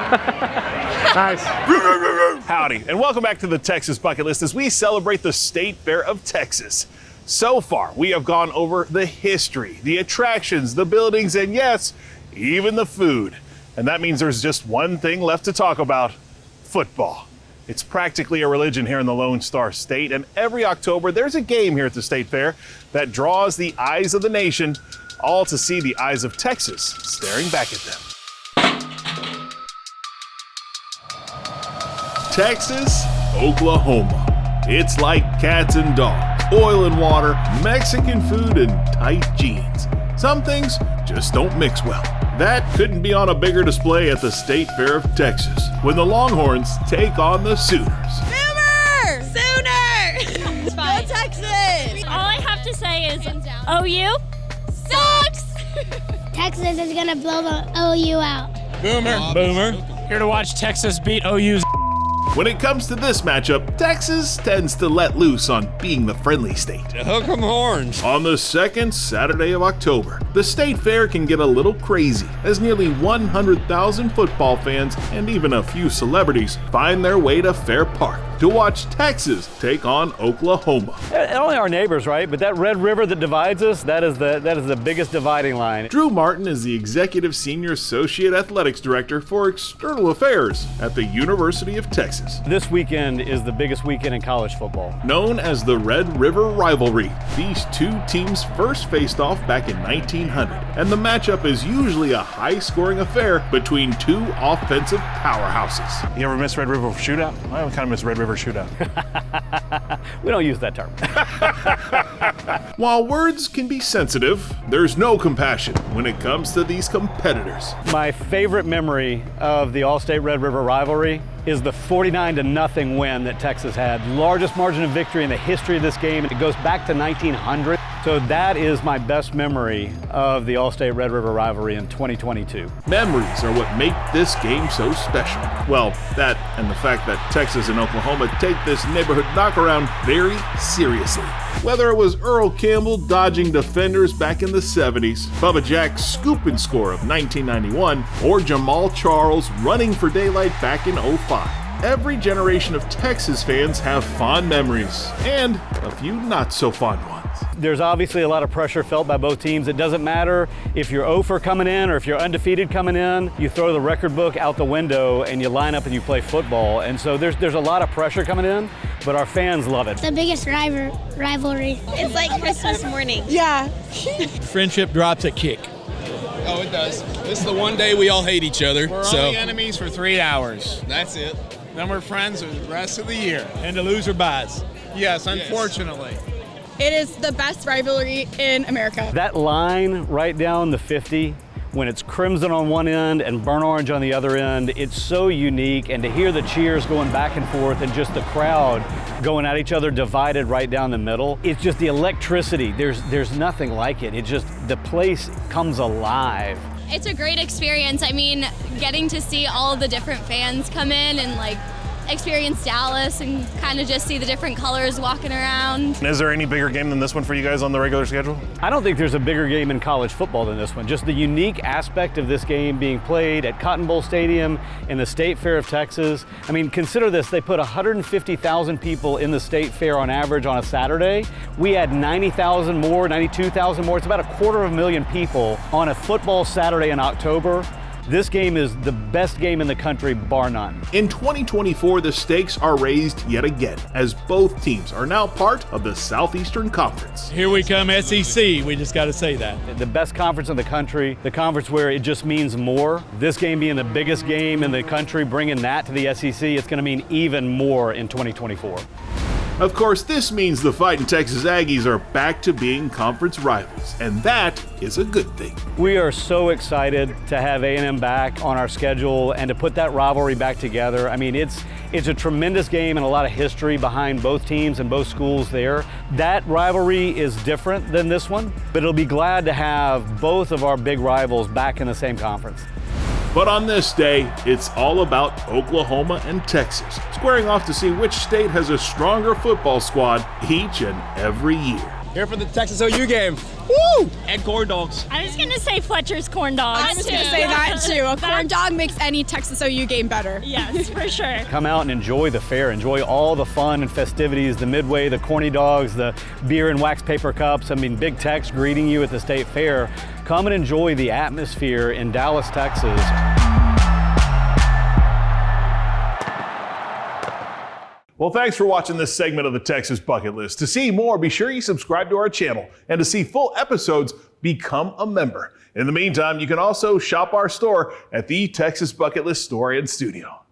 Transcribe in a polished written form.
Nice. Howdy, and welcome back to the Texas Bucket List as we celebrate the State Fair of Texas. So far, we have gone over the history, the attractions, the buildings, and yes, even the food. And that means there's just one thing left to talk about: football. It's practically a religion here in the Lone Star State, and every October there's a game here at the State Fair that draws the eyes of the nation, all to see the eyes of Texas staring back at them. Texas, Oklahoma. It's like cats and dogs, oil and water, Mexican food, and tight jeans. Some things just don't mix well. That couldn't be on a bigger display at the State Fair of Texas when the Longhorns take on the Sooners. Boomer! Sooner! Go Texas! All I have to say is OU sucks! Texas is gonna blow the OU out. Boomer. Here to watch Texas beat OU's. When it comes to this matchup, Texas tends to let loose on being the friendly state. Hook 'em horns. On the second Saturday of October, the State Fair can get a little crazy as nearly 100,000 football fans and even a few celebrities find their way to Fair Park to watch Texas take on Oklahoma. Only our neighbors, right? But that Red River that divides us, that is the biggest dividing line. Drew Martin is the Executive Senior Associate Athletics Director for External Affairs at the University of Texas. This weekend is the biggest weekend in college football. Known as the Red River Rivalry, these two teams first faced off back in 1900, and the matchup is usually a high-scoring affair between two offensive powerhouses. You ever miss Red River Shootout? I kind of miss Red River Shootout. We don't use that term. While words can be sensitive, there's no compassion when it comes to these competitors. My favorite memory of the All-State Red River Rivalry is the 49-0 win that Texas had. Largest margin of victory in the history of this game. It goes back to 1900. So that is my best memory of the All-State Red River Rivalry in 2022. Memories are what make this game so special. Well, that and the fact that Texas and Oklahoma take this neighborhood knockaround very seriously. Whether it was Earl Campbell dodging defenders back in the 70s, Bubba Jack's scoop and score of 1991, or Jamal Charles running for daylight back in 05. Every generation of Texas fans have fond memories, and a few not so fond ones. There's obviously a lot of pressure felt by both teams. It doesn't matter if you're 0 for coming in or if you're undefeated coming in. You throw the record book out the window and you line up and you play football. And so there's a lot of pressure coming in, but our fans love it. The biggest rivalry. It's like Christmas morning. Yeah. Friendship drops at kick. Oh, it does. This is the one day we all hate each other. We're only enemies for 3 hours. That's it. Then we're friends the rest of the year. And the loser buys. Yes, unfortunately. It is the best rivalry in America. That line right down the 50, when it's crimson on one end and burnt orange on the other end, it's so unique. And to hear the cheers going back and forth and just the crowd going at each other divided right down the middle, it's just the electricity. There's nothing like it. It just, the place comes alive. It's a great experience. I mean, getting to see all of the different fans come in and experience Dallas and kind of just see the different colors walking around. Is there any bigger game than this one for you guys on the regular schedule? I don't think there's a bigger game in college football than this one. Just the unique aspect of this game being played at Cotton Bowl Stadium in the State Fair of Texas. I mean, consider this, they put 150,000 people in the State Fair on average on a Saturday. We had 90,000 more, 92,000 more. It's about 250,000 people on a football Saturday in October. This game is the best game in the country, bar none. In 2024, the stakes are raised yet again, as both teams are now part of the Southeastern Conference. Here we come, SEC. We just got to say that. The best conference in the country, the conference where it just means more. This game being the biggest game in the country, bringing that to the SEC, it's going to mean even more in 2024. Of course, this means the Fightin' Texas Aggies are back to being conference rivals, and that is a good thing. We are so excited to have A&M back on our schedule and to put that rivalry back together. I mean, it's a tremendous game and a lot of history behind both teams and both schools there. That rivalry is different than this one, but it'll be glad to have both of our big rivals back in the same conference. But on this day, it's all about Oklahoma and Texas, squaring off to see which state has a stronger football squad each and every year. Here for the Texas OU game. Woo! And corn dogs. I was going to say Fletcher's corn dogs. I was going to say that too. A corn dog makes any Texas OU game better. Yes, for sure. Come out and enjoy the fair. Enjoy all the fun and festivities, the midway, the corny dogs, the beer and wax paper cups. I mean, Big Tex greeting you at the State Fair. Come and enjoy the atmosphere in Dallas, Texas. Well, thanks for watching this segment of the Texas Bucket List. To see more, be sure you subscribe to our channel. And to see full episodes, become a member. In the meantime, you can also shop our store at the Texas Bucket List store and studio.